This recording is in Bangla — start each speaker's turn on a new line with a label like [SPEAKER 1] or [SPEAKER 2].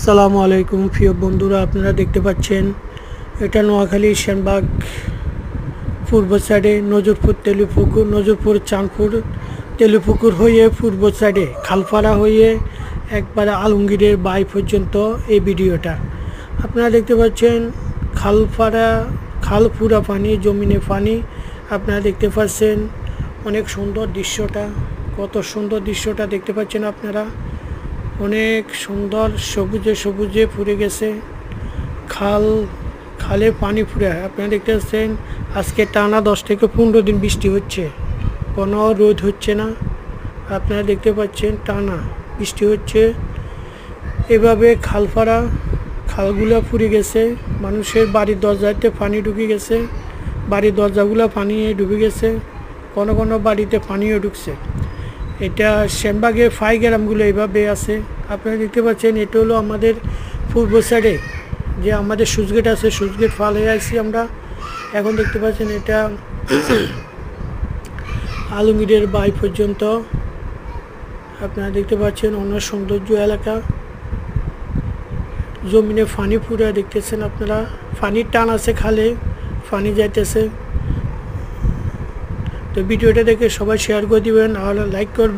[SPEAKER 1] আসসালামু আলাইকুম প্রিয় বন্ধুরা, আপনারা দেখতে পাচ্ছেন এটা নোয়াখালী সেনবাগ পূর্ব সাইডে নজরপুর চাঁদপুর তেলুপুকুর হয়ে পূর্ব সাইডে খালপাড়া হয়ে একবারে আলমগীরের বাই পর্যন্ত এই ভিডিওটা আপনারা দেখতে পাচ্ছেন। খালপুরা পানি, জমিনে পানি আপনারা দেখতে পাচ্ছেন। অনেক সুন্দর দৃশ্যটা, কত সুন্দর দৃশ্যটা দেখতে পাচ্ছেন আপনারা। অনেক সুন্দর সবুজে সবুজে পুড়ে গেছে খালে পানি পুরে। আপনারা দেখতে পাচ্ছেন আজকে টানা 10 থেকে 15 দিন বৃষ্টি হচ্ছে, কোনো রোদ হচ্ছে না। আপনারা দেখতে পাচ্ছেন টানা বৃষ্টি হচ্ছে। এভাবে খালগুলো পুড়ে গেছে, মানুষের বাড়ির দরজাতে পানি ঢুকে গেছে, বাড়ির দরজাগুলো পানি ডুবে গেছে, কোনো কোনো বাড়িতে পানিও ঢুকছে। এটা সেনবাগের গ্রামগুলো এইভাবে আছে। আপনারা দেখতে পাচ্ছেন এটা হলো আমাদের পূর্ব সাইডে যে আমাদের সুইচগেট আছে, সুইচগেট ফাল হয়ে আসছি আমরা। এখন দেখতে পাচ্ছেন এটা আলমগীরের বাই পর্যন্ত আপনারা দেখতে পাচ্ছেন। অনেক সৌন্দর্য এলাকা, জমিনে পানি পুরা দেখতেছেন আপনারা। পানির টান আছে, খালে পানি যাইতেছে। তো ভিডিওটা দেখে সবাই শেয়ার করে দিবেন আর লাইক করবেন।